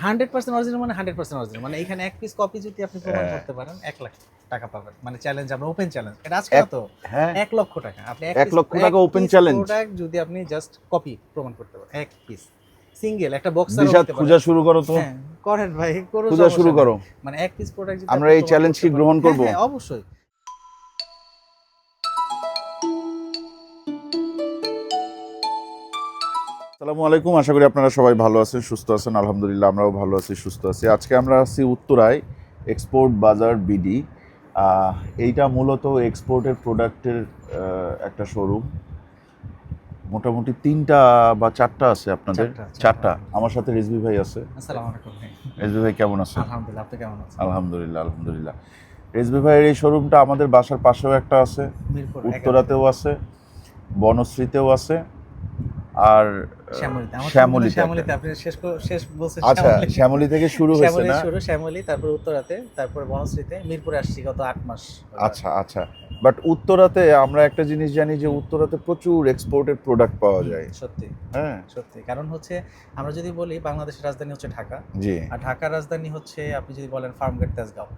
100% original মানে 100% original, মানে এখানে এক পিস কপি যদি আপনি প্রমাণ করতে পারেন 1 লাখ টাকা পাবেন, মানে চ্যালেঞ্জ, আমরা ওপেন চ্যালেঞ্জ, এটা আজকে না তো, হ্যাঁ 1 লক্ষ টাকা আপনি 1 লক্ষ টাকা ওপেন চ্যালেঞ্জ প্রোডাক্ট যদি আপনি জাস্ট কপি প্রমাণ করতে পারেন, এক পিস সিঙ্গেল একটা বক্সার দিশাত হতে পারে। খোঁজা শুরু করো তো, হ্যাঁ করেন ভাই, কোনো খোঁজা শুরু সমস্যা করো, নেই। মানে এক পিস প্রোডাক্ট যদি আমরা আপনি এই প্রমাণ চ্যালেঞ্জ কি করতে গ্রহণ পারেন, করব? হ্যাঁ অবশ্যই। আসসালামু আলাইকুম, আশা করি আপনারা সবাই ভালো আছেন, সুস্থ আছেন। আলহামদুলিল্লাহ আমরাও ভালো আছি, সুস্থ আছি। আজকে আমরা আছি উত্তরায় এক্সপোর্ট বাজার বিডি। এইটা মূলত এক্সপোর্টের প্রোডাক্টের একটা শোরুম। মোটামুটি 3টা বা 4টা আছে আপনাদের। 4টা। আমার সাথে রিজভি ভাই আছে। আসসালামু আলাইকুম ভাই। রিজভি ভাই কেমন আছেন? আলহামদুলিল্লাহ, আপনি কেমন আছেন? আলহামদুলিল্লাহ আলহামদুলিল্লাহ। রিজভি ভাইয়ের এই শোরুমটা আমাদের বাসার পাশেও একটা আছে, মিরপুর উত্তরাতেও আছে, বনশ্রীতেও আছে, আর শ্যামলীতে। আপনি শেষ বলছেন। আচ্ছা, শ্যামলী থেকে শুরু হয়েছে না? শ্যামলী, তারপর উত্তরাতে, তারপর বনশ্রীতে, মিরপুরে আসছি গত 8 মাস। আচ্ছা আচ্ছা, বাট উত্তরাতে আমরা একটা জিনিস জানি যে উত্তরাতে প্রচুর এক্সপোর্টেড প্রোডাক্ট পাওয়া যায়। সত্যি হ্যাঁ সত্যি, কারণ হচ্ছে আমরা যদি বলি বাংলাদেশের রাজধানী হচ্ছে ঢাকা, জি, আর ঢাকার রাজধানী হচ্ছে আপনি যদি বলেন ফার্মগেট তেজগাঁও,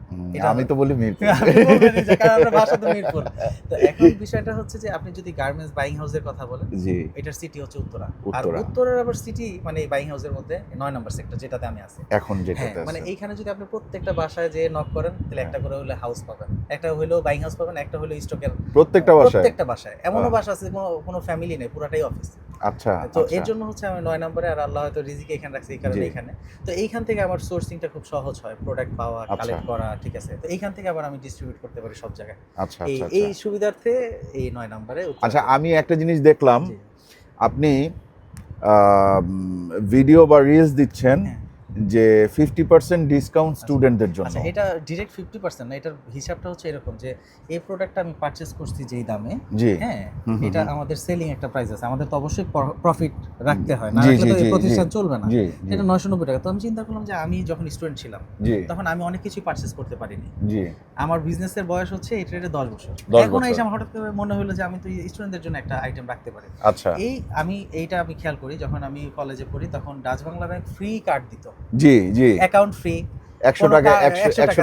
আমি তো বলি মিরপুর। আপনি বলবেনই যে কারণ আমরা ভাষা তো মিরপুর। তো এখন বিষয়টা হচ্ছে যে আপনি যদি গার্মেন্টস বাইং হাউসের কথা বলেন, জি, এটার সিটি হচ্ছে উত্তরা, আর উত্তরা। উত্তরার আবার সিটি মানে বাইং হাউসের মধ্যে 9 নম্বর সেক্টর, যেটাতে আমি আছি এখন যেটাতে হ্যাঁ, মানে আছে এইখানে যদি আপনি প্রত্যেকটা বাসায় যে নক করেন, তাহলে একটা করে হলে হাউস পাবেন, একটা হলো বাইং হাউস পাবেন, একটা হলো স্টকের। প্রত্যেকটা বাসায় এমনও বাসা আছে কোনো ফ্যামিলি নেই, পুরাটাই অফিস। আচ্ছা, তো এর জন্য হচ্ছে আমি 9 নম্বরে, আর আল্লাহ হয়তো রিজিকে এখানে রাখছে এই কারণে এখানে। তো এইখান থেকে আমার সোর্সিংটা খুব সহজ হয়, প্রোডাক্ট পাওয়া, কালেক্ট করা, ঠিক আছে। তো এইখান থেকে আবার আমি ডিস্ট্রিবিউট করতে পারি সব জায়গায়। আচ্ছা এই সুবিধার্থে এই 9 নম্বরে। আচ্ছা, আমি একটা জিনিস দেখলাম, আপনি ভিডিও বা রিলস দিচ্ছেন যে 50% ডিসকাউন্ট স্টুডেন্টদের জন্য। আচ্ছা, এটা ডাইরেক্ট 50% না, এটার হিসাবটা হচ্ছে এরকম যে এই প্রোডাক্টটা আমি পারচেজ করছি যেই দামে, হ্যাঁ এটা আমাদের সেলিং একটা প্রাইস আছে, আমাদের তো অবশ্যই প্রফিট রাখতে হয়, না রাখলে তো এই প্রতিষ্ঠান চলবে না। এটা 990 টাকা। তো আমি চিন্তা করলাম যে আমি যখন স্টুডেন্ট ছিলাম তখন আমি অনেক কিছুই পারচেজ করতে পারিনি। আমার বিজনেসের বয়স হচ্ছে এই ট্রেডে 10 বছর। এখন এসে আমার হঠাৎ করে মনে হলো যে আমি তো স্টুডেন্টদের জন্য একটা আইটেম রাখতে পারি। আচ্ছা, এইটা আমি খেয়াল করি, যখন আমি কলেজে পড়ি তখন Dutch Bangla bank free card দিত। জি জি, অ্যাকাউন্ট ফ্রি, 100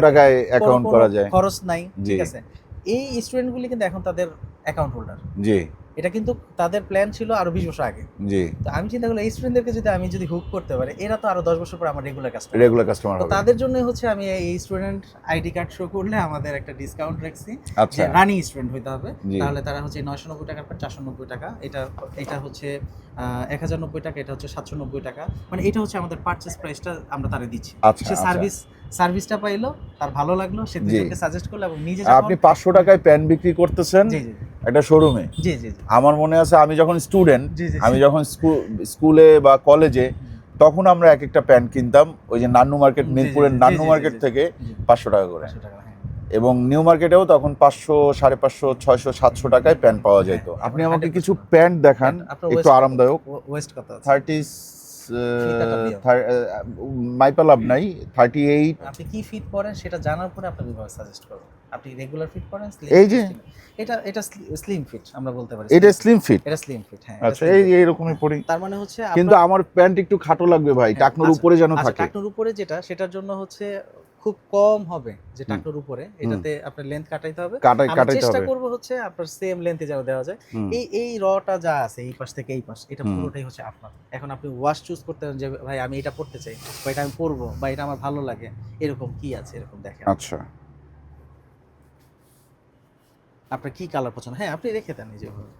টাকায় অ্যাকাউন্ট করা যায়, খরচ নাই, ঠিক আছে। এই স্টুডেন্টগুলি কিন্তু এখন তাদের অ্যাকাউন্ট হোল্ডার। জি, এটা কিন্তু তাদের প্ল্যান ছিল আরো 20 বছর আগে। জি, তো আমি চিন্তা করলাম এই স্টুডেন্টদেরকে যদি হুক করতে পারে, এরা তো আরো 10 বছর পর আমার রেগুলার কাস্টমার হবে। তো তাদের জন্য হচ্ছে আমি এই স্টুডেন্ট আইডি কার্ড শো করলে আমাদের একটা ডিসকাউন্ট রাখছি, যে রানিং স্টুডেন্ট হইতে হবে, তাহলে তারা হচ্ছে 990 টাকার পর 490 টাকা, এটা হচ্ছে 1090 টাকা, এটা হচ্ছে 790 টাকা, মানে এটা হচ্ছে আমাদের পারচেজ প্রাইসটা আমরা তারে দিচ্ছি। সে সার্ভিসটা পাইলো, তার ভালো লাগলো, সে দুজনকে সাজেস্ট করলো, এবং নিজে যখন আপনি 500 টাকায় প্যান বিক্রি করতেছেন একটা শোরুমে। জি জি, আমার মনে আছে আমি যখন স্টুডেন্ট, আমি যখন স্কুলে বা কলেজে, তখন আমরা এক একটা প্যান্ট কিনতাম ওই যে নান্নু মার্কেট, মিরপুরের নান্নু মার্কেট থেকে 500 টাকা করে, এবং নিউ মার্কেটেও তখন 500, 550, 600, 700 টাকায় প্যান্ট পাওয়া যেত। আপনি আমাকে কিছু প্যান্ট দেখান একটু আরামদায়ক। ওয়েস্ট কত আছে? 30 মাইপা লাভ নাই, 38। আপনি কি ফিট পরেন সেটা জানার পরে আপনি বিভাগে সাজেস্ট করব। আপনি রেগুলার ফিট পরেন, এই যে এটা স্লিম ফিট আমরা বলতে পারি। এটা স্লিম ফিট, হ্যাঁ। আচ্ছা, এই রকমই পরি। তার মানে হচ্ছে কিন্তু আমার প্যান্ট একটু খাটো লাগবে ভাই, টাকনোর উপরে যেন থাকে। টাকনোর উপরে সেটার জন্য হচ্ছে খুব কম হবে, যে টাকনোর উপরে এটাতে আপনার লেন্থ কাটাইতে হবে। আমরা চেষ্টা করব হচ্ছে আপনার সেম লেন্থে যেন দেওয়া যায়। এই রটা যা আছে এই পাশ থেকে এই পাশ, এটা পুরোটাই হচ্ছে আপনার। এখন আপনি ওয়াশ চুজ করতে পারেন যে ভাই আমি এটা পড়তে চাই, বা এটা আমি পরবো, বা এটা আমার ভালো লাগে, এরকম কি আছে এরকম দেখেন। আচ্ছা, আপনার কি কালার পছন্দ, হ্যাঁ আপনি রেখে দেন যেভাবে।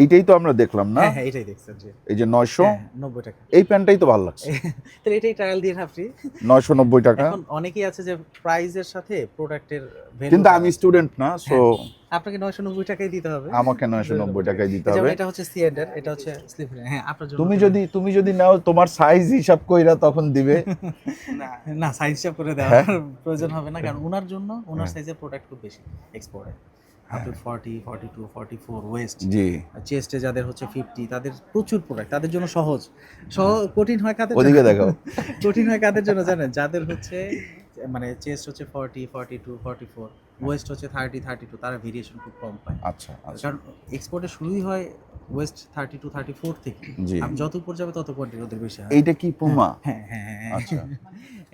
এইটাই তো আমরা দেখলাম না? হ্যাঁ এটাই দেখছেন, জি। এই যে 990 টাকা, এই প্যান্টটাই তো ভালো লাগছে। তাহলে এটাই ট্রায়াল দিয়ে আপনি 990 টাকা। এখন অনেকেই আছে যে প্রাইজের সাথে প্রোডাক্টের ভ্যালু, কিন্তু আমি স্টুডেন্ট না, সো আপনাকে 990 টাকাই দিতে হবে। আমাকে 990 টাকাই দিতে হবে। এটা হচ্ছে সিএন্ডার, এটা হচ্ছে স্লিপ। হ্যাঁ, আপনার জন্য তুমি যদি নাও তোমার সাইজ হিসাব কইরা তখন দিবে। না সাইজ হিসাব করে দেওয়ার প্রয়োজন হবে না, কারণ ওনার জন্য ওনার সাইজের প্রোডাক্ট খুব বেশি এক্সপোর্ট হয়। আপনি 40, 42, 44 ওয়েস্ট, জি, চেস্টে যাদের হচ্ছে 50, তাদের প্রচুর প্রোডাক্ট, তাদের জন্য সহজ। কঠিন হয় কাদের জন্য? ওদিকে দেখো। কঠিন হয় কাদের জন্য জানেন? যাদের হচ্ছে মানে চেস্ট হচ্ছে 40, 42, 44, ওয়েস্ট হচ্ছে 30-32, তারা ভেরিয়েশন খুব কম পায়। আচ্ছা আচ্ছা কারণ এক্সপোর্টে শুরুই হয় ওয়েস্ট 32-34 থেকে। জি। আপনি যত উপর যাবে তত কোয়ান্টিটি ওদের বেশি হয়। এইটা কি পুমা? হ্যাঁ হ্যাঁ হ্যাঁ আচ্ছা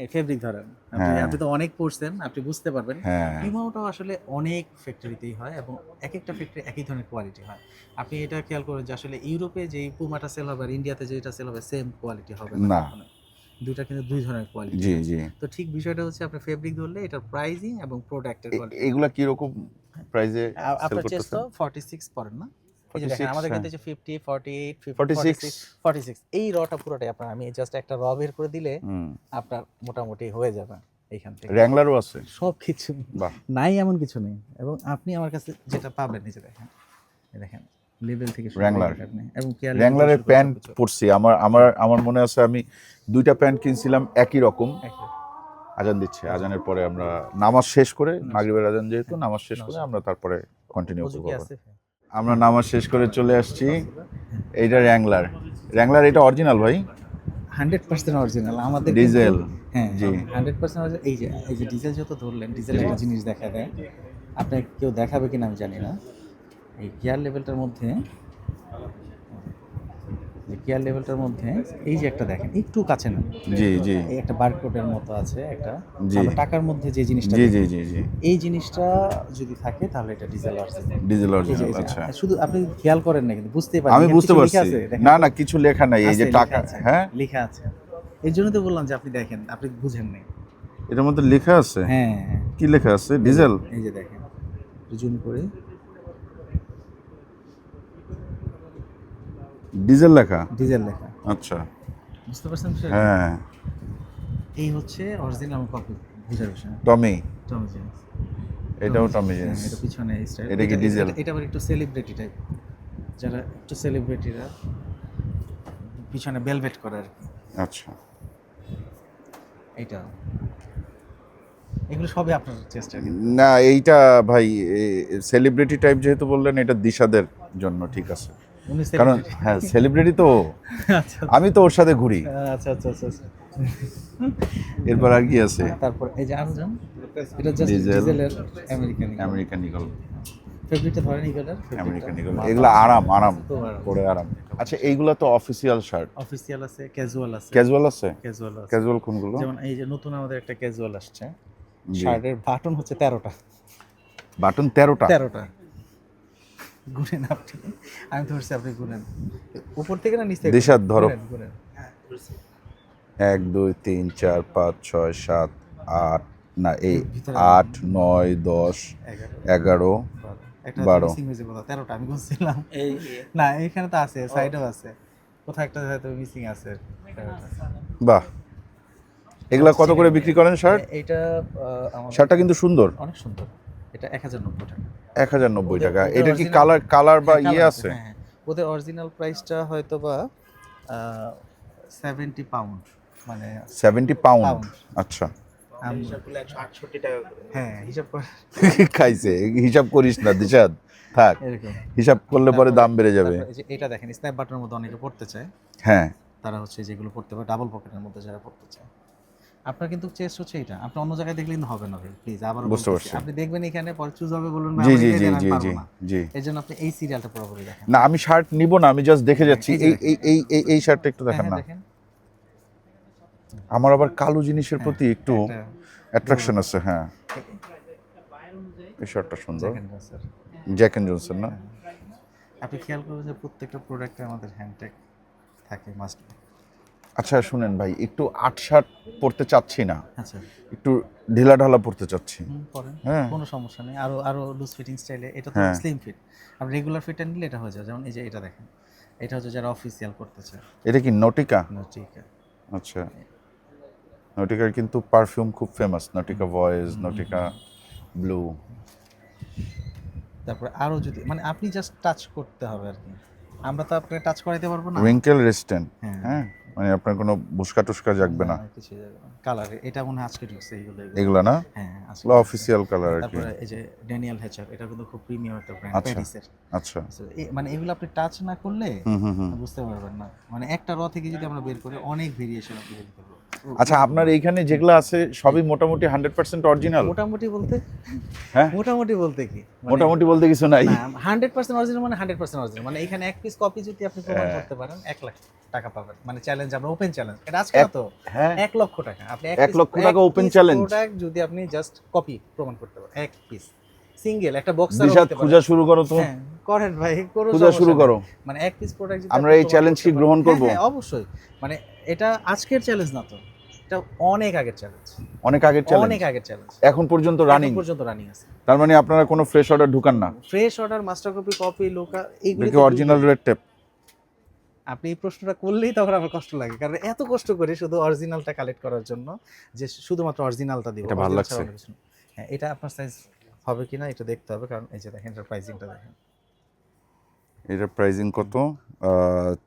এই ফেব্রিক ধরেন, হ্যাঁ। আপনি তো অনেক পড়ছেন, আপনি বুঝতে পারবেন। হ্যাঁ পিউমাটাও আসলে অনেক ফ্যাক্টরিতেই হয় এবং এক একটা ফ্যাক্টরি একই ধরনের কোয়ালিটি হয়। আপনি এটা খেয়াল করেন যে আসলে ইউরোপে যে পুমাটা সেল হবে আর ইন্ডিয়াতে যেটা সেল হবে সেম কোয়ালিটি হবে না। কখনোই। দুইটা কিন্তু দুই ধরনের কোয়ালিটি। জি জি। তো ঠিক বিষয়টা হচ্ছে আপনি ফেব্রিক ধরলে এটার প্রাইসিং এবং প্রোডাক্টের কোয়ালিটি। এগুলা কি রকম প্রাইসে সেল আপনার চেস্ট করতেছেন? তো 46 পড়েন না? এই যে দেখেন 46, আমাদের হ্যাঁ। কিন্তু 50, 48, 46 46 এই রটা পুরোটাই আপনার, আমি জাস্ট একটা র বের করে দিলে হুম। আপনার মোটামুটি হয়ে যাবে এইখান থেকে। র্যাংলারও আছে? সব কিছু বাহ। নাই এমন কিছু নেই। এবং আপনি আমার কাছে যেটা পাবেন এই যে দেখেন, এই দেখেন লেভেল থেকে শুরু করে র্যাংলার। আপনি এবং কেয়ার র্যাংলারের প্যান্ট পরছি, আমার মনে আছে আমি 2টা প্যান্ট কিনছিলাম একই রকম। আজান দিচ্ছে, আজানের পরে আমরা নামাজ শেষ করে, মাগরিবের আজান যেহেতু, নামাজ শেষ করে আমরা তারপরে কন্টিনিউ করব। আমরা নামাজ শেষ করে চলে আসছি। এইটা র্যাংলার এটা অরিজিনাল ভাই? 100% অরিজিনাল আমাদের ডিজেল। হ্যাঁ জি 100% অরিজিনাল। এই যে ডিজেল যত ধরলেন, ডিজেল একটা জিনিস দেখা দেয়, আপনাকে কেউ দেখাবে কিনা আমি জানি না। এই গিয়ার লেভেলটার মধ্যে, গিয়ার লেভেলটার মধ্যে এই যে একটা দেখেন একটু কাছে না, জি জি এই একটা বারকোডের মতো আছে একটা, জি। আমরা টাকার মধ্যে যে জিনিসটা জি দেখি, জি জি জি এই জিনিসটা যদি থাকে তাহলে এটা ডিজেল অরিজিনাল। ডিজেল এই যে অরিজিনাল। এই যে, আচ্ছা শুধু আপনি খেয়াল করেন না কিন্তু বুঝতেই পারেন, আমি এখানে বুঝতে কিছু পারছি। লেখা আছে, দেখেন না তো? না কিছু লেখা নাই, এই যে আছে, টাকা। লেখা আছে, হ্যাঁ লেখা আছে। এর জন্য তো বললাম যে আপনি দেখেন, আপনি বুঝেন নাই। এটার মধ্যে লেখা আছে? হ্যাঁ কি লেখা আছে? ডিজেল? এই যে দেখেন, জুম করে ডিজেল লেখা? ডিজেল লেখা, আচ্ছা বুঝতে পারছেন বিষয়টা? হ্যাঁ। এই হচ্ছে অরিজিনাল কপি, বুঝার বিষয়। টমি, টমি জেন্স, এটাও টমি জেন্স। এটা পিছনে এই স্টাইল। এটা কি ডিজেল? এটা আবার একটু সেলিব্রিটি টাইপ, যারা একটু সেলিব্রিটিরা পিছনে বেলভেট করে আর কি। আচ্ছা এইটা, এগুলো সবই আপনার চেষ্টা। না এইটা ভাই সেলিব্রিটি টাইপ যেহেতু বললেন, এটা দিশাদের জন্য ঠিক আছে, কারণ হ্যাঁ সেলিব্রিটি তো আচ্ছা আমি তো ওর সাথে ঘুরি। আচ্ছা আচ্ছা আচ্ছা আচ্ছা। এরপর আর কি আছে? তারপর এই যে আরজন, এটা জাস্ট ডিজেল, ডিজেলের আমেরিকান ইগল, ফেব্রিকটা ধরেন ইগলের আমেরিকান ইগল, এগুলো আরাম পরে আরাম। আচ্ছা এইগুলো তো অফিসিয়াল শার্ট। অফিসিয়াল আছে, ক্যাজুয়াল আছে। ক্যাজুয়াল আছে? ক্যাজুয়াল আছে। ক্যাজুয়াল কোনগুলো? যেমন এই যে নতুন আমাদের একটা ক্যাজুয়াল আসছে, শার্টের বাটন হচ্ছে 13টা। বাটন 13টা? 13টা গুনেন আপনি, আমি ধরছি, আপনি গুনেন উপর থেকে না নিচ থেকে। দিশাদ ধরো। গুনেন 1 2 3 4 5 6 7 8 না এই 8 9 10 11 12 মিসিং হয়েছে কোথাও, 13টা আমি গুনছিলাম। এই না এখানে তো আছে, সাইডেও আছে, কোথাও একটা হয়তো মিসিং আছে। বাহ, এগুলা কত করে বিক্রি করেন শার্ট? এইটা আমাদের শার্টটা কিন্তু সুন্দর, অনেক সুন্দর। এটা 1090 টাকা। 1090 টাকা। এটা কি কালার বা ইয়ে আছে? হ্যাঁ ওদের অরিজিনাল প্রাইসটা হয়তো বা 70 পাউন্ড, মানে 70 পাউন্ড। আচ্ছা হ্যাঁ হিসাব করে খাইছে, হিসাব করিস না দিশাদ, থাক, এরকম হিসাব করলে পরে দাম বেড়ে যাবে। এই যে এটা দেখেন, স্ন্যাপ বাটনের মধ্যে অনেকে পড়তে চায়, হ্যাঁ তারা হচ্ছে যেগুলো পড়তে পারে ডাবল পকেটের মধ্যে যারা পড়তে চায়। আপনার কিন্তু চেস্ট হচ্ছে এটা, আপনি অন্য জায়গায় দেখলে কিন্তু হবে না ভাই, প্লিজ আবার বুঝতে পারছি। আপনি দেখবেন এখানে পরে চুজ হবে, বলুন জি জি জি জি জি জি। এর জন্য আপনি এই সিরিয়ালটা পুরোপুরি দেখেন। না আমি শার্ট নিব না, আমি জাস্ট দেখে যাচ্ছি। এই শার্টটা একটু দেখেন না, আমার আবার কালো জিনিসের প্রতি একটু অ্যাট্রাকশন আছে। হ্যাঁ এই শার্টটা সুন্দর, জ্যাক এন্ড জনসন না? আপনি খেয়াল করবেন যে প্রত্যেকটা প্রোডাক্টে আমাদের হ্যান্ডটেগ থাকে, মাস্ট। আচ্ছা শুনেন ভাই, একটু 8 শার্ট পরতে চাচ্ছি না, আচ্ছা একটু ঢিলা ঢালা পরতে চাচ্ছি। পরেন, হ্যাঁ কোনো সমস্যা নেই। আরো লুজ ফিটিং স্টাইলে, এটা তো স্লিম ফিট, আপনি রেগুলার ফিটটা নিলে এটা হয়ে যায়। যেমন এই যে এটা দেখেন, এটা হচ্ছে যারা অফিসিয়াল করতেছে। এটা কি নটিকা? নটিকা। আচ্ছা নটিকার কিন্তু পারফিউম খুব famous, Nautika voice, Nautika blue. তারপরে আরো যদি মানে আপনি জাস্ট টাচ করতে হবে আর কি, আমরা তো আপনাকে টাচ করাইতে পারবো না। রিঙ্কেল রেজিস্ট্যান্ট, হ্যাঁ মানে আপনার কোনো বুস্কা টুস্কা জাগবে না। কিছু যাবে না। কালার এটা মনে হয় আজকে ঢুকছে এগুলো না? হ্যাঁ এগুলো অফিসিয়াল কালার আর কি। তারপরে এই যে ড্যানিয়েল হেচার, এটা কিন্তু খুব প্রিমিয়াম একটা ব্র্যান্ড, প্যারিসের। আচ্ছা মানে এগুলো আপনি টাচ না করলে বুঝতে পারবেন না। মানে একটা র থেকে যদি আমরা বের করি অনেক ভেরিয়েশন আপনি বের করবো। আচ্ছা, আপনার এইখানে যেগুলো আছে সবই মোটামুটি 100% অরিজিনাল? মোটামুটি বলতে হ্যাঁ, মোটামুটি বলতে কি মোটামুটি বলতে কিছু নাই। 100% অরিজিনাল মানে 100% অরিজিনাল, মানে এখানে এক পিস কপি যদি আপনি প্রমাণ করতে পারেন 1 লাখ টাকা পাবেন, মানে চ্যালেঞ্জ, আমরা ওপেন চ্যালেঞ্জ, এটা আজকে না তো, হ্যাঁ 1 লক্ষ টাকা, আপনি 1 লক্ষ টাকা ওপেন চ্যালেঞ্জ প্রোডাক্ট যদি আপনি জাস্ট কপি প্রমাণ করতে পারেন, এক পিস সিঙ্গেল একটা বক্সার দিশাত হতে পারে। খোঁজা শুরু করো তো। হ্যাঁ করেন ভাই, খোঁজা শুরু করো, মানে এক পিস প্রোডাক্ট যদি আমরা এই চ্যালেঞ্জ কি গ্রহণ করব? হ্যাঁ অবশ্যই, মানে এটা আজকের চ্যালেঞ্জ না তো, এটা অনেক আগের চ্যালেঞ্জ, অনেক আগের চ্যালেঞ্জ, অনেক আগের চ্যালেঞ্জ, এখন পর্যন্ত রানিং, এখন পর্যন্ত রানিং আছে। তার মানে আপনারা কোনো ফ্রেশ অর্ডার ঢুকান না? Fresh order, master copy, copy, লোকা, এইগুলো দেখি অরিজিনাল রেড টেপ। আপনি এই প্রশ্নটা করলেই তখন আমার কষ্ট লাগে, কারণ এত কষ্ট করে শুধু অরিজিনালটা কালেক্ট করার জন্য, যে শুধুমাত্র অরিজিনালটা দিব। এটা ভালো লাগছে। হ্যাঁ, এটা আপনার সাইজ হবে কিনা এটা দেখতে হবে, কারণ এই যে দেখেন এটার প্রাইসিংটা দেখেন। এটার প্রাইসিং কত?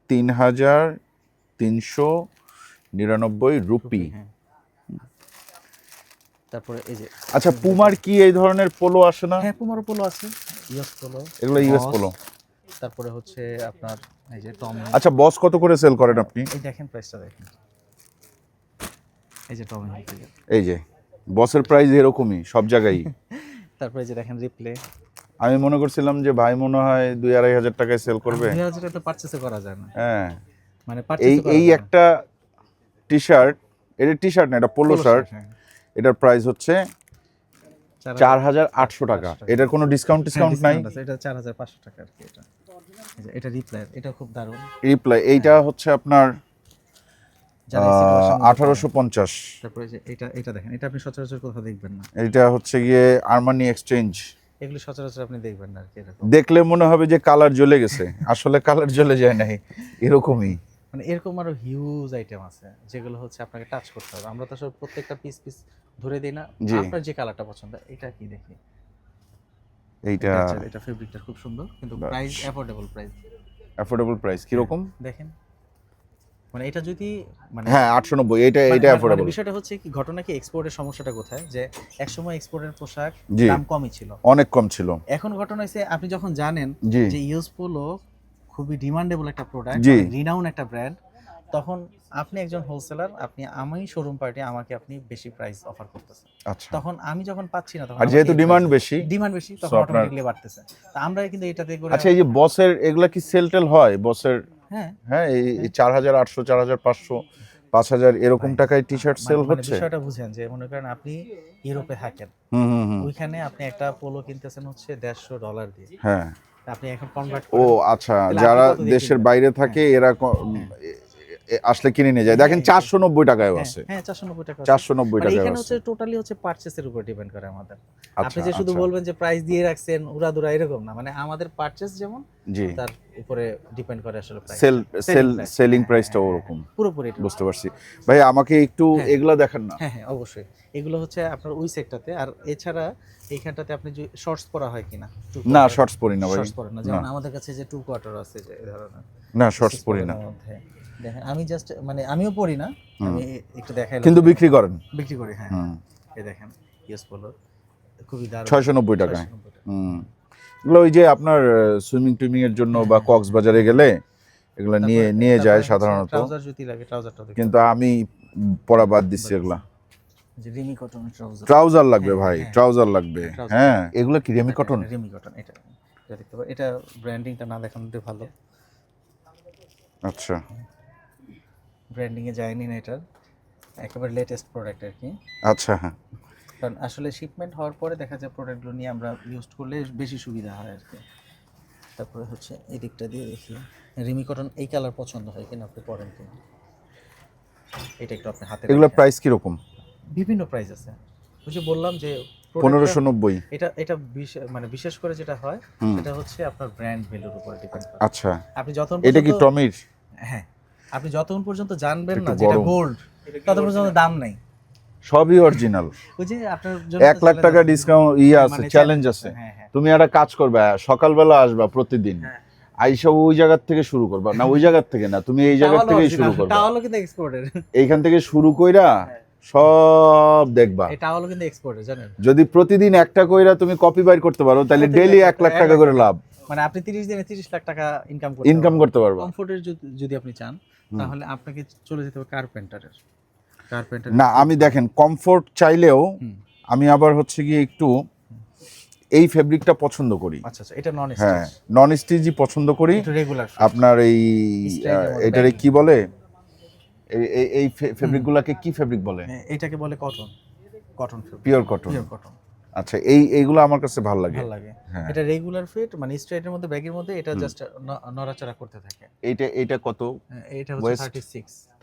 ৩,৩৯৯ রুপি। হ্যাঁ, তারপরে এই যে, আচ্ছা, পুমার কি এই ধরনের পোলো আসে না? হ্যাঁ পুমার পোলো আছে, ইউএস পোলো, এগুলো ইউএস পোলো। তারপরে হচ্ছে আপনার এই যে টমি। আচ্ছা, বস কত করে সেল করেন আপনি? এই দেখেন প্রাইসটা দেখেন, এই যে টমি, এই যে বসের প্রাইস এরকমই সব জায়গায়। তারপরে এই যে দেখেন রিপ্লে। আমি মনে করছিলাম যে ভাই মনে হয় 2-2.5 হাজার টাকায় সেল করবে। 2000 টাকা তো পারচেজ করা যায় না। হ্যাঁ, মানে এই একটা টি শার্ট, এটা টি শার্ট না, এটা পোলো শার্ট, এটার প্রাইস হচ্ছে 4,800 টাকা। এটার কোনো ডিসকাউন্ট নাই? এটা 4,500 টাকা আর কি। এটা রিপ্লাই, এটা খুব দারুণ রিপ্লাই। এইটা হচ্ছে আপনার 1850। তারপরে যে এটা দেখেন, এটা আপনি সচরাচর কোথাও দেখবেন না। এটা হচ্ছে গিয়ে আরমানি এক্সচেঞ্জ, এগুলো সচরাচর আপনি দেখবেন না আর কি। এরকম দেখলে মনে হবে যে কালার জ্বলে গেছে, আসলে কালার জ্বলে যায় নাই, এরকমই। মানে এরকম আরো হিউজ আইটেম আছে যেগুলো হচ্ছে আপনাকে টাচ করতে হবে। আমরা তো সব প্রত্যেকটা পিস পিস ধরে দেই না, আপনার যে কালারটা পছন্দ। এটা কি দেখি, এটা ফেব্রিকটা খুব সুন্দর, কিন্তু price affordable price. Affordable price কি রকম দেখেন, মানে এটা যদি মানে হ্যাঁ 890, এটা অ্যাফোর্ডেবল। বিষয়টা হচ্ছে কি, ঘটনা কি, এক্সপোর্টের সমস্যাটা কোথায়, যে একসময় এক্সপোর্টের পোশাক দাম কমই ছিল, অনেক কম ছিল। এখন ঘটনা হচ্ছে আপনি যখন জানেন যে ইউএস পোলো খুবই ডিমান্ডেবল একটা প্রোডাক্ট, রিনাউন একটা ব্র্যান্ড, তখন আপনি একজন হোলসেলার, আমি শোরুম পার্টি, আমাকে আপনি বেশি প্রাইস অফার করতেছেন। আচ্ছা, তখন আমি যখন পাচ্ছি না, তখন আর যেহেতু ডিমান্ড বেশি, তখন অটোমেটিক্যালি বাড়তেছে। তা আমরা কিন্তু এটাতে করে। আচ্ছা, এই যে বসের এগুলা কি সেল টেল হয় বসের? হ্যাঁ হ্যাঁ, এই 4,800, 4,500, 5,000 এরকম টাকায় টি শার্ট সেল হচ্ছে। বিষয়টা বুঝেন যে মনে করেন আপনি ইউরোপে থাকেন, ওইখানে আপনি একটা পোলো কিনতেছেন হচ্ছে $150 দিয়ে। হ্যাঁ, আপনি এখন কনভার্ট ও আচ্ছা, যারা দেশের বাইরে থাকে এরা আসলে কিনে নিয়ে যায়। দেখেন 490 টাকায়ও আছে। হ্যাঁ 490 টাকা, 490 টাকা। এখানে হচ্ছে টোটালি হচ্ছে পারচেজের উপর ডিপেন্ড করে আমাদের। আপনি যে শুধু বলবেন যে প্রাইস দিয়ে রাখছেন উড়াদুরা, এরকম না, মানে আমাদের পারচেজ যেমন তার উপরে ডিপেন্ড করে আসলে প্রাইস, সেলিং প্রাইসটা ওরকম পুরোপুরি। বুঝতে পারছি ভাই, আমাকে একটু এগুলা দেখান না। হ্যাঁ হ্যাঁ অবশ্যই, এগুলো হচ্ছে আপনার ওই সেক্টরতে। আর এছাড়া এইখানটাতে আপনি যে শর্টস পরা হয় কিনা? না, শর্টস পরি না ভাই। শর্টস পরেন না, যেমন আমাদের কাছে যে 2 কোয়ার্টার আছে যে এই ধরনের। না, শর্টস পরি না। দেখেন আমি জাস্ট, মানে আমিও পড়ি না, আমি একটু দেখাই, কিন্তু বিক্রি করেন? বিক্রি করি, হ্যাঁ। এই দেখেন ইউএস পোলো খুবই দারুণ, 690 টাকায়। এগুলো ওই যে আপনার সুইমিং টুইমিং এর জন্য বা কক্সবাজারে গেলে এগুলো নিয়ে যায় সাধারণত। ট্রাউজার যদি লাগে ট্রাউজারটা দেখেন, কিন্তু আমি পরা বাদ দিচ্ছি এগুলা। যে রেমি কটন ট্রাউজার লাগবে ভাই, ট্রাউজার লাগবে। হ্যাঁ, এগুলো কি রেমি কটন? রেমি কটন, এটা দেখতে পাবেন। এটা ব্র্যান্ডিংটা না দেখানোতে ভালো। আচ্ছা, ব্র্যান্ডিং এ যায়নি না, এটা একেবারে লেটেস্ট প্রোডাক্ট আর কি। আচ্ছা, হ্যাঁ, কারণ আসলে শিপমেন্ট হওয়ার পরে দেখা যায় প্রোডাক্টগুলো নিয়ে আমরা ইউজ করলে বেশি সুবিধা হয় আর কি। তারপরে হচ্ছে এই দিকটা দিয়ে দেখি রেমি কটন এই কালার পছন্দ হয় কিনা, আপনি পরেন কিনা, এটা একটু আপনি হাতে। এগুলো প্রাইস কি রকম? বিভিন্ন প্রাইস আছে, ওই যে বললাম যে 1590। এটা মানে বিশেষ করে যেটা হয় এটা হচ্ছে আপনার ব্র্যান্ড ভ্যালুর উপর ডিপেন্ড করে। আচ্ছা, আপনি যতক্ষণ, এটা কি টমির? হ্যাঁ, আপনি যতক্ষণ পর্যন্ত জানবেন না যেটা গোল্ড, ততক্ষণ পর্যন্ত দাম নাই, সবই অরিজিনাল। ওই যে আপনার জন্য 1 লাখ টাকা ডিসকাউন্ট আছে, চ্যালেঞ্জ আছে। তুমি একটা কাজ করবে, সকালবেলা আসবা প্রতিদিন, আইসা ওই জায়গা থেকে শুরু করবা, না ওই জায়গা থেকে না, তুমি এই জায়গা থেকেই শুরু করবা। তাহলে কিন্তু এক্সপোর্টের, এইখান থেকে শুরু কইরা সব দেখবা। এটা হলো কিন্তু এক্সপোর্টের, জানেন। যদি প্রতিদিন একটা কইরা তুমি কপি বাইর করতে পারো, তাহলে ডেইলি 1 লাখ টাকা করে লাভ, মানে আপনি 30 দিনে 30 লাখ টাকা ইনকাম করতে পারবে। কমফোর্টের যদি আপনি চান, তাহলে আপনাকে চলে যেতে হবে কার্পেন্টারের। কার্পেন্টার না আমি দেখেন কমফোর্ট চাইলেও আমি আবার হচ্ছে গিয়ে একটু এই ফেব্রিকটা পছন্দ করি। আচ্ছা এটা নন স্টিচ। হ্যাঁ নন স্টিচই পছন্দ করি। একটু রেগুলার আপনার এই এটারে কি বলে, এই ফেব্রিকগুলোকে কি ফেব্রিক বলে? এটাকে বলে কটন পিওর কটন। আচ্ছা এইগুলো আমার কাছে ভালো লাগে। এটা রেগুলার ফিট, মানে স্ট্রেটের মধ্যে ব্যাগের মধ্যে এটা জাস্ট নড়াচড়া করতে থাকে। এটা কত? এটা হচ্ছে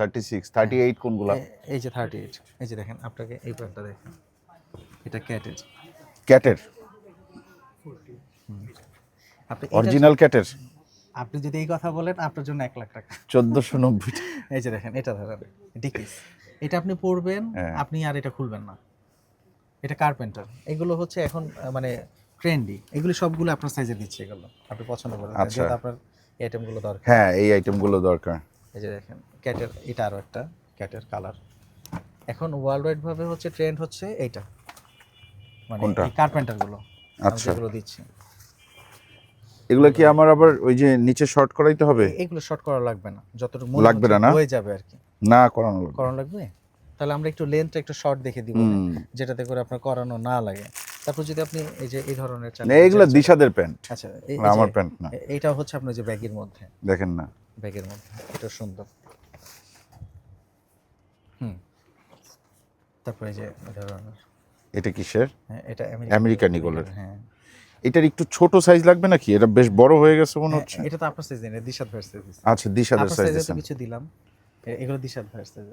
36 38 কোনগুলা? এই যে 38, এই যে দেখেন আপনাকে এই প্যান্টটা দেখেন, এটা ক্যাটের আপনি অরিজিনাল ক্যাটের। আপনি যদি এই কথা বলেন আপনার জন্য 1 লাখ টাকা। 1490। এই যে দেখেন এটা ধরেন ডিকিস, এটা আপনি পরবেন আপনি আর এটা খুলবেন না। এটা কার্পেন্টার, এগুলো হচ্ছে এখন মানে ট্রেন্ডি, এগুলো সবগুলো আপনার সাইজে দিচ্ছে, এগুলো আপনি পছন্দ করেন যেহেতু আপনার এই আইটেমগুলো দরকার। হ্যাঁ এই আইটেমগুলো দরকার। এই যে দেখেন ক্যাটের, এটা আরো একটা ক্যাটের কালার। এখন ওয়ার্ল্ড ওয়াইড ভাবে হচ্ছে ট্রেন্ড হচ্ছে এইটা, মানে এই কার্পেন্টারগুলো। আচ্ছা এগুলো দিচ্ছি। এগুলো কি আমার আবার ওই যে নিচে শর্ট করাইতে হবে? এগুলো শর্ট করা লাগবে না, যতটুকু মনে লাগবে না হয়ে যাবে আর কি। না করানো লাগবে। তাহলে আমরা একটু লেন্থটা একটু শর্ট দেখে দিব, যেটাতে করে আপনার করানো না লাগে। তারপর যদি আপনি এই যে এই ধরনের এগুলো দিশাদের প্যান্ট। আচ্ছা আমার প্যান্ট না, এটা হচ্ছে আপনার যে ব্যাগের মধ্যে দেখেন না, ব্যাগের মধ্যে এটা সুন্দর। তারপরে এই যে ধরনের এটা কিসের? এটা আমেরিকান ইগলের। হ্যাঁ এটার একটু ছোট সাইজ লাগবে নাকি? এটা বেশ বড় হয়ে গেছে মনে হচ্ছে। এটা তো আপনার সাইজ নেই, দিশাদ ভার্স সাইজ। আচ্ছা দিশাদের সাইজ দিয়েছেন, কিছু দিলাম, এগুলো দিশাদ ভার্স সাইজ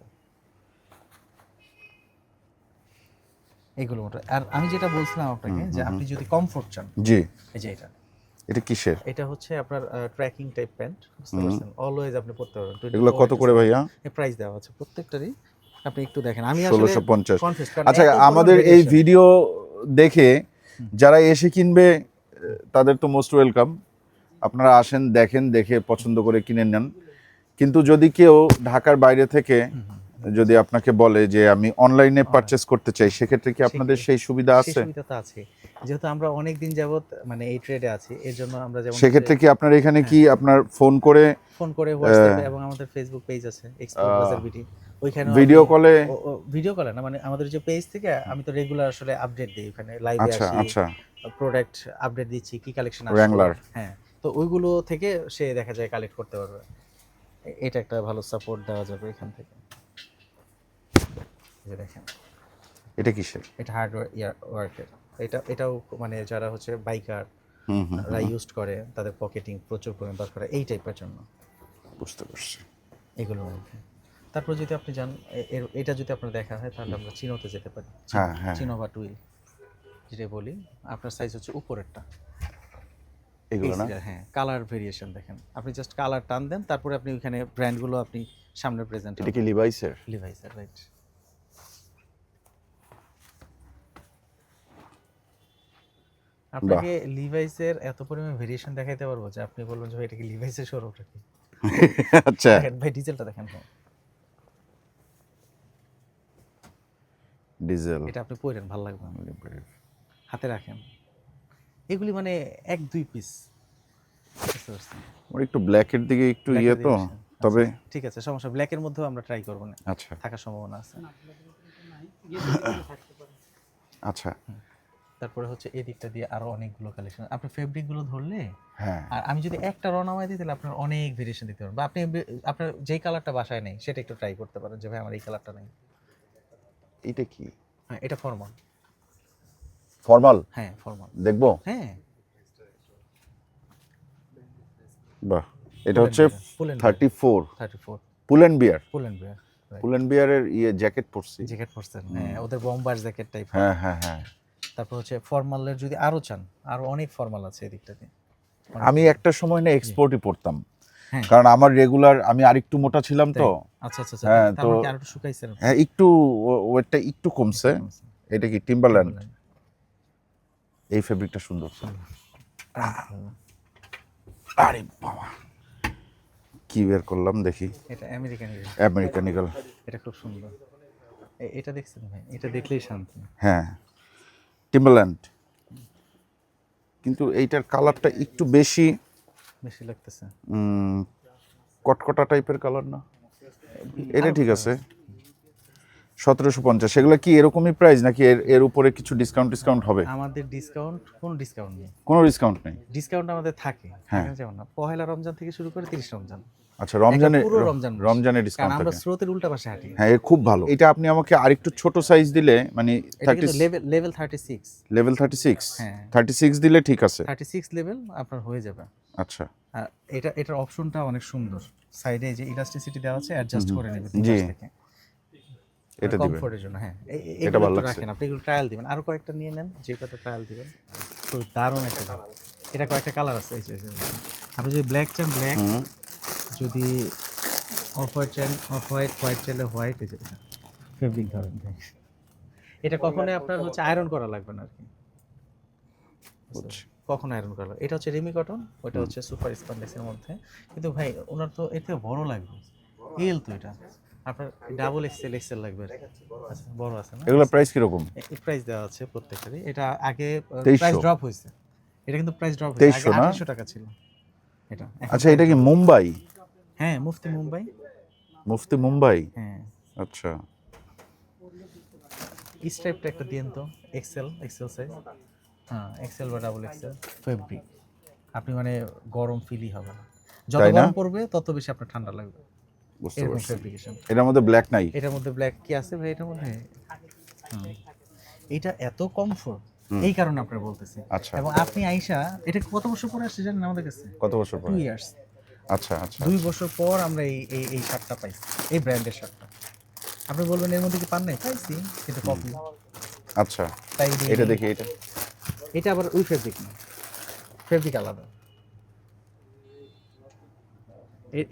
এগুলো। আর আমি যেটা বলছিলাম আপনাকে যে আপনি যদি কমফোর্ট চান, জি এই যে এটা কিসের? এটা হচ্ছে আপনার ট্র্যাকিং টাইপ প্যান্ট, বুঝতে পারছেন, অলওয়েজ আপনি পরতে পারবেন। এগুলো কত করে ভাইয়া? এই প্রাইস দেওয়া আছে প্রত্যেকটারই, আপনি একটু দেখেন। আমি আসলে 1650। আচ্ছা আমাদের এই ভিডিও দেখে যারা এসে কিনবে তাদের তো মোস্ট ওয়েলকাম, আপনারা আসেন দেখেন, দেখে পছন্দ করে কিনে নেন। কিন্তু যদি কেউ ঢাকার বাইরে থেকে যদি আপনাকে বলে যে আমি অনলাইনে পারচেজ করতে চাই, সেক্ষেত্রে কি আপনাদের সেই সুবিধা আছে? সুবিধা তো আছে, যেহেতু আমরা অনেক দিন যাবত মানে এই ট্রেডে আছি, এর জন্য আমরা যেমন সেক্ষেত্রে কি আপনার এখানে কি আপনার ফোন করে হোয়াটসঅ্যাপে, এবং আমাদের ফেসবুক পেজ আছে এক্সপোর্ট বাজার বিডি, ওইখানে ভিডিও কলে না, মানে আমাদের যে পেজ থেকে আমি তো রেগুলার আসলে আপডেট দিই, ওখানে লাইভে আসি, আচ্ছা প্রোডাক্ট আপডেট দিচ্ছি, কি কালেকশন আসছে র্যাঙ্গলার। হ্যাঁ, তো ওইগুলো থেকে সে দেখা যায় কালেক্ট করতে পারবে। এটা একটা ভালো সাপোর্ট দেওয়া যাবে এখান থেকে। এই দেখেন এটা কিসের? এটা হার্ডওয়্যার ওয়ার্কের। এটাও মানে যারা হচ্ছে বাইকার ইউজ করে, তাদের পকেটিং প্রচুর পরিমাণ দরকার এই টাইপের জন্য। বুঝতে পারছি এগুলোর মধ্যে। তারপর যদি আপনি যান, এটা যদি আপনার দেখা হয় তাহলে আমরা চিনোতে যেতে পারি। চিনো বা টুইল যেটা বলি, আপনার সাইজ হচ্ছে উপরেরটা এগুলো না। হ্যাঁ কালার ভেরিয়েশন দেখেন, আপনি জাস্ট কালার টান দেন, তারপরে আপনি ওইখানে ব্র্যান্ডগুলো আপনি সামনে প্রেজেন্ট। এটা কি লিভাইসের? রাইট। আপনাকে লিভাইসের এত পরিমাণ ভেরিয়েশন দেখাইতে পারবো যে আপনি বলবেন যে এটা কি লিভাইসের শোরুম নাকি। আচ্ছা ভাই ডিজেলটা দেখেন, ডিজেল, এটা আপনি পরেন ভালো লাগবে, হাতে রাখেন, এগুলি মানে 1-2 পিস। ওর একটু ব্ল্যাকের দিকে একটু ইয়ে তো, তবে ঠিক আছে সমস্যা, ব্ল্যাকের মধ্যেও আমরা ট্রাই করব না। আচ্ছা থাকার সম্ভাবনা আছে। আচ্ছা তারপরে হচ্ছে এই দিকটা দিয়ে আরো অনেকগুলো কালেকশন, আপনি ফেব্রিক গুলো ধরলে, হ্যাঁ, আর আমি যদি একটা রনামাই দিই তাহলে আপনার অনেক ভেরিয়েশন দেখতে পারেন, বা আপনি আপনার যেই কালারটা বাসায় নেই সেটা একটু ট্রাই করতে পারেন, যে ভাই আমার এই কালারটা নেই। এটা কি? হ্যাঁ এটা ফর্মাল। হ্যাঁ ফর্মাল দেখবো। হ্যাঁ বাহ, এটা হচ্ছে 34 পুলেন বিয়ার। পুলেন বিয়ারের ইয়ে জ্যাকেট পরছেন। হ্যাঁ ওদের বম্বার জ্যাকেট টাইপ। হ্যাঁ। তারপর হচ্ছে ফর্মালের যদি আরো চান, আরো অনেক ফর্মাল আছে এদিকটাতে। আমি একটা সময় না এক্সপোর্টই পড়তাম, কারণ আমার রেগুলার, আমি আরেকটু মোটা ছিলাম তো। আচ্ছা হ্যাঁ তো আর একটু শুকাইছেন। হ্যাঁ একটু ওয়েটটা একটু কমছে। এটা কি টিম্বারল্যান্ড? এই ফেব্রিকটা সুন্দর। আরে বাবা কি বের করলাম দেখি। এটা আমেরিকান ইগল। এটা খুব সুন্দর। এটা দেখছেন ভাই, এটা দেখলেই শান্তি। হ্যাঁ টিম্বারল্যান্ড, কিন্তু এইটার কালারটা একটু বেশি লাগতেছে, কটকটা টাইপের কালার না? এটা ঠিক আছে। 1750। সেগুলো কি এরকমই প্রাইস নাকি এর উপরে কিছু ডিসকাউন্ট হবে? আমাদের কোনো ডিসকাউন্ট নেই। কোনো ডিসকাউন্ট নেই? ডিসকাউন্ট আমাদের থাকে, হ্যাঁ, যেমন না পহেলা রমজান থেকে শুরু করে 30 রমজান। আচ্ছা, রমজানে পুরো রমজান মাস। রমজানে কারণ ডিসকাউন্ট আমরা থাকে। স্রোতের উল্টা পাশে হাঁটি। হ্যাঁ, খুব ভালো। এটা আপনি আমাকে আরেকটু ছোট সাইজ দিলে, মানে এটা কিন্তু লেভেল 36। লেভেল 36? হ্যাঁ, 36 দিলে ঠিক আছে। 36 লেভেল আপনার হয়ে যাবে। আচ্ছা, আর এটার অপশনটা অনেক সুন্দর। সাইডে যে ইলাস্টিসিটি দেওয়া আছে, অ্যাডজাস্ট করে নেবে জি, থেকে। এটা দিবেন কমফোর্টের জন্য। হ্যাঁ, এটা ভালো লাগছে। রাখেন আপনি, এগুলো ট্রায়াল দিবেন, আরো কয়েকটা নিয়ে নেন, যে কয়টা ট্রায়াল দিবেন। খুব দারুণ একটা কালার। এটা কয়েকটা কালার আছে, এই যে আপনি যদি ব্ল্যাক চান ব্ল্যাক, যদি অফ হোয়াইট চান অফ হোয়াইট, হোয়াইট চাইলে হোয়াইট, এই যে ফেব্রিক ধরেন। এটা কখনোই আপনার হচ্ছে আয়রন করা লাগবে না আর কি, কখন আয়রন করা লাগবে। এটা হচ্ছে রেমি কটন, ওটা হচ্ছে সুপার স্পন্ডেক্সের মধ্যে। কিন্তু ভাই ওনার তো এর থেকে বড় লাগবে, এল তো এটা আপনার ডাবল এক্সেল লাগবে আর কি। আচ্ছা, বড় আছে না? এগুলো প্রাইস কি রকম? প্রাইস দেওয়া আছে প্রত্যেকটারই। এটা আগে 2300 প্রাইস ড্রপ হয়েছে, এটা কিন্তু প্রাইস ড্রপ হয়েছে। আগে 2300 না? 2800 টাকা ছিল এটা। আচ্ছা, এটা কি মুম্বাই? হ্যাঁ, মুফতি মুম্বাই। মুফতি মুম্বাই, হ্যাঁ। আচ্ছা। স্ট্রাইপটা একটা দিন তো, এক্সেল সাইজ। হ্যাঁ, এক্সেল বা ডাবল এক্সেল ফেব্রিক। আপনি মানে গরম ফিলই হবে না, যত গরম পড়বে তত বেশি আপনার ঠান্ডা লাগবে। বুঝতে এরকম পারছি। ফেব্রিকেশন। এটার মধ্যে ব্ল্যাক নাই? এটার মধ্যে ব্ল্যাক কি আছে ভাই এটার মধ্যে? এটা এত কমফোর্ট, এই কারণে আপনারা বলতেছি। আচ্ছা, এবং আপনি আইসা এটা কত বছর পরে আসছে জানেন আমাদের কাছে? কত বছর পর? 2 ইয়ার্স। আচ্ছা আচ্ছা, 2 বছর পর আমরা এই শার্টটা পাইছি, এই ব্র্যান্ডের শার্টটা। আপনি বলবেন এর মধ্যে কি পান নাই? পাইছি, এটা কপি। আচ্ছা, তাই এটা দেখি। এটা আবার ওই ফেব্রিক না, ফেব্রিক আলাদা।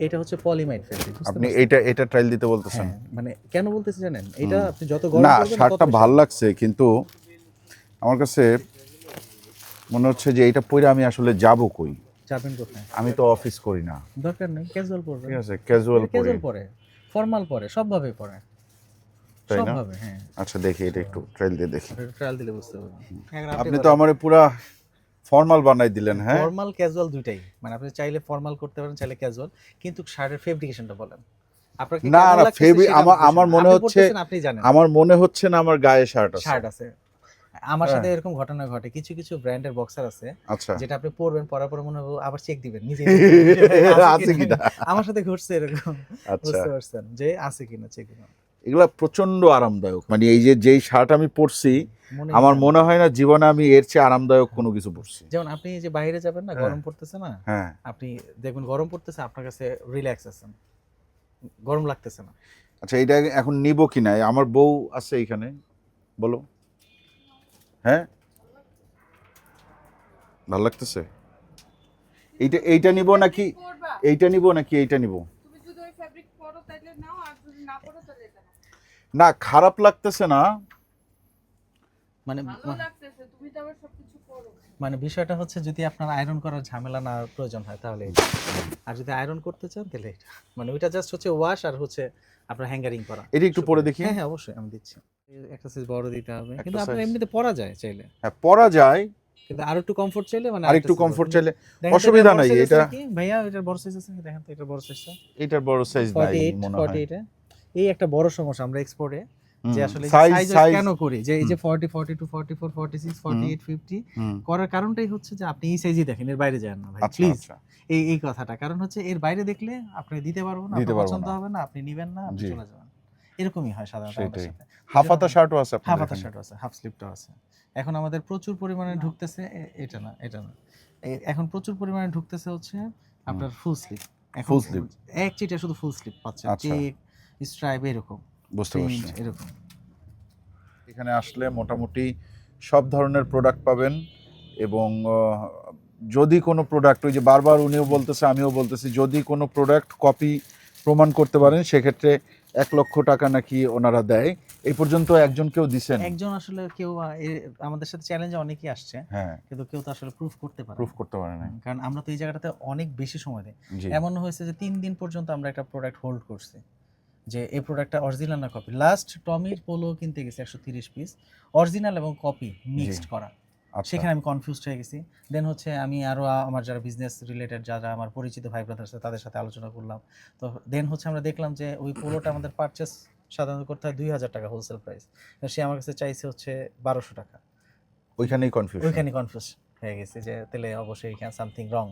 এটা হচ্ছে পলিমাইড ফেব্রিক। আপনি এটা ট্রায়াল দিতে বলতেছেন? মানে কেন বলতেছি জানেন? এটা আপনি যত গরম না, করবেন শার্টটা ভালো লাগছে, কিন্তু আমার কাছে মনে হচ্ছে যে এটা পরে আমি আসলে যাব কই? যাবেন কোথায়? আমি তো অফিস করি না। দরকার নেই, ক্যাজুয়াল পরবেন। ঠিক আছে, ক্যাজুয়াল পরে, ফর্মাল পরে, সবভাবে পরে, তাই না? সবভাবে। হ্যাঁ, আচ্ছা, দেখি এটা একটু ট্রায়াল দিয়ে দেখি। ট্রায়াল দিলে বুঝতে পারবেন। আপনি তো আমারে পুরা ফর্মাল বানাই দিলেন। হ্যাঁ, ফর্মাল ক্যাজুয়াল দুইটাই, মানে আপনি চাইলে ফর্মাল করতে পারেন, চাইলে ক্যাজুয়াল। কিন্তু শার্টের ফেব্রিকেশনটা বলেন আপনার কি? না না, আমার মনে হচ্ছে, আপনি জানেন, আমার মনে হচ্ছে না আমার গায়ে শার্ট আছে। আমার সাথে এরকম ঘটনা ঘটে। কিছু কিছু ব্র্যান্ডের বক্সার আছে, আচ্ছা, যেটা আপনি পরবেন, পরার পর মনে হবে আবার চেক দিবেন নিজে আছে কিনা। আমার সাথে ঘটছে এরকম। আচ্ছা, বুঝতে পারছেন যে আছে কিনা চেক দিবেন। এগুলা প্রচন্ড আরামদায়ক। মানে এই যেই শার্ট আমি পরছি, আমার মনে হয় না জীবনে আমি এর চেয়ে আরামদায়ক কোনো কিছু পরছি। যেমন আপনি যে বাইরে যাবেন না, গরম পড়তেছে না, হ্যাঁ, আপনি দেখবেন গরম পড়তেছে, আপনার কাছে রিল্যাক্স আছেন, গরম লাগতেছে না। আচ্ছা, এটা এখন নিব কিনা? আমার বউ আছে এখানে, বলো। হ্যাঁ, ভালো লাগতেছে। এইটা নিব নাকি এইটা নিব? তুমি যদি ওই ফেব্রিক পরো তাহলে নাও, আর যদি না পরো তাহলে এটা নাও। না, খারাপ লাগতেছে না, মানে ভালো লাগতেছে। তুমি তো আবার সবকিছু পরো। মানে বিষয়টা হচ্ছে, যদি আপনার আয়রন করার ঝামেলা না প্রয়োজন হয় তাহলে, আর যদি আয়রন করতে চান তাহলে এটা, মানে ওইটা জাস্ট হচ্ছে ওয়াশ আর হচ্ছে আপনার হ্যাঙ্গারিং করা। এটা একটু পরে দেখি। হ্যাঁ, অবশ্যই আমি দিচ্ছি। একটা সাইজ বড় দিতে হবে, কিন্তু আপনার এমনিতে পরা যায় চাইলে। হ্যাঁ, পরা যায়, কিন্তু আর একটু কমফোর্ট চাইলে, মানে আরেকটু কমফোর্ট চাইলে অসুবিধা নাই। এটা ভাইয়া, এটার বড় সাইজ আছে, দেখেন তো এটার বড় সাইজটা। এটার বড় সাইজ নাই মনে হয়। 48 এই একটা বড় সমস্যা আমরা এক্সপোর্টে, যে আসলে সাইজ কেন করি, যে এই যে 40 42 44 46 48 50 করার কারণটাই হচ্ছে যে আপনি এই সাইজই দেখেন, এর বাইরে যান না ভাই প্লিজ। এই কথাটা, কারণ হচ্ছে এর বাইরে দেখলে আপনি দিতে পারবো না, আপনার পছন্দ হবে না, আপনি নেবেন না, আপনি চলে যাবেন। এরকমই হয় সাধারণত আমাদের সাথে। হাফ হাতা শার্টও আছে, হাফ হাতা শার্টও আছে, হাফ স্লিভটাও আছে। এখন আমাদের প্রচুর পরিমাণে ঢুকতেছে, এটা না এখন প্রচুর পরিমাণে ঢুকতেছে হচ্ছে আপনার ফুল স্লিভ। ফুল স্লিভ এক চিটে শুধু ফুল স্লিভ পাচ্ছেন, চেক স্ট্রাইপ এরকম, বুঝতে পারছি এরকম। এখানে আসলে মোটামুটি সব ধরনের প্রোডাক্ট পাবেন। এবং যদি কোনো প্রোডাক্ট, ওই যে বারবার উনিও বলতেছে আমিও বলতেছি, যদি কোনো প্রোডাক্ট কপি প্রমাণ করতে পারেন সেক্ষেত্রে 1 লক্ষ টাকা নাকি ওনারা দেয়। এই পর্যন্ত একজন কেউ দিছেন? একজন আসলে কেউ আমাদের সাথে চ্যালেঞ্জে অনেকেই আসছে, হ্যাঁ, কিন্তু কেউ তো আসলে প্রুফ করতে পারে না, কারণ আমরা তো এই জায়গাটাতে অনেক বেশি সময় দিই। এমন হয়েছে যে 3 দিন পর্যন্ত আমরা একটা প্রোডাক্ট হোল্ড করছি, যে এই প্রোডাক্টটা অরিজিনাল না কপি। লাস্ট টমির পোলো কিনতে গেছি 130 পিস, অরিজিনাল এবং কপি মিক্সড করা। সেখানে আমি কনফিউজড হয়ে গেছি। দেন হচ্ছে আমি আরও আমার যারা বিজনেস রিলেটেড যারা আমার পরিচিত ভাই ব্রাদার আছে তাদের সাথে আলোচনা করলাম। তো দেন হচ্ছে আমরা দেখলাম যে ওই পোলোটা আমাদের পারচেস সাধারণত করতে হয় 2000 টাকা হোলসেল প্রাইস, সে আমার কাছে চাইছে হচ্ছে 1200 টাকা। ওইখানেই কনফিউজ হয়ে গেছে যে তাহলে অবশ্যই এখানে সামথিং রং,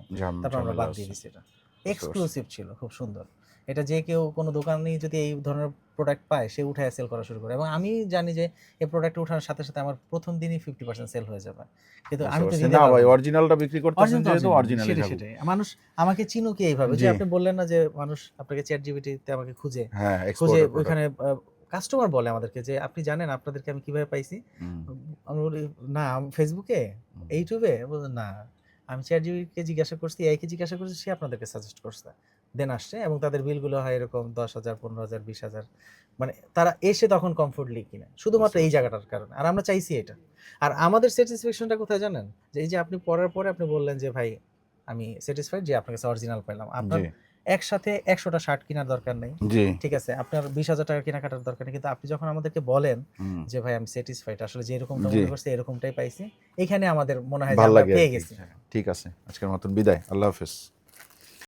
তারপর আমরা বাদ দিয়ে দিচ্ছি। এটা এক্সক্লুসিভ ছিল, খুব সুন্দর। এটা যে কেউ কোনো দোকানেই যদি এই ধরনের প্রোডাক্ট পায় সে উঠায় সেল করা শুরু করে, এবং আমি জানি যে এই প্রোডাক্ট ওঠানোর সাথে সাথে আমার প্রথম দিনই 50% সেল হয়ে যাবে। কিন্তু আমি তো না ভাই, অরিজিনালটা বিক্রি করতেছেন যেহেতু অরিজিনালই থাকুক। সেটাই, মানুষ আমাকে চিনুক এইভাবে, যে আপনি বললেন না যে মানুষ আপনাকে চ্যাট জিপিটিতে আমাকে খুঁজে ওইখানে কাস্টমার বলে আমাদেরকে যে আপনি জানেন আপনাদেরকে আমি কিভাবে পাইছি। আমি বলি না, ফেসবুকে, ইউটিউবে। না, আমি চ্যাট জিপিটিকে জিজ্ঞাসা করছি, এআইকে জিজ্ঞাসা করছি, সে আপনাদেরকে সাজেস্ট করছে, দেন আসছে। এবং তাদের বিলগুলো হয় এরকম 10,000, 15,000, 20,000, মানে তারা এসে তখন কমফোর্টলি কিনে শুধুমাত্র এই জায়গাটার কারণে। আর আমরা চাইছি এটা। আর আমাদের স্যাটিসফ্যাকশনটা কোথায় জানেন, যে এই যে আপনি পড়ার পরে আপনি বললেন যে ভাই আমি স্যাটিসফাইড যে আপনার কাছে অরিজিনাল পেলাম। আপনার একসাথে 100টা শার্ট কেনার দরকার নেই, ঠিক আছে, আপনার 20,000 টাকা কেনাকাটার দরকার নেই, কিন্তু আপনি যখন আমাদেরকে বলেন যে ভাই আমি স্যাটিসফাইড, আসলে যে এরকমটা মনে করছি এরকমটাই পাইছি, এখানে আমাদের মনে হয় যে আমরা পেয়ে গেছি। ঠিক আছে, আজকের মতন বিদায়, আল্লাহ হাফেজ।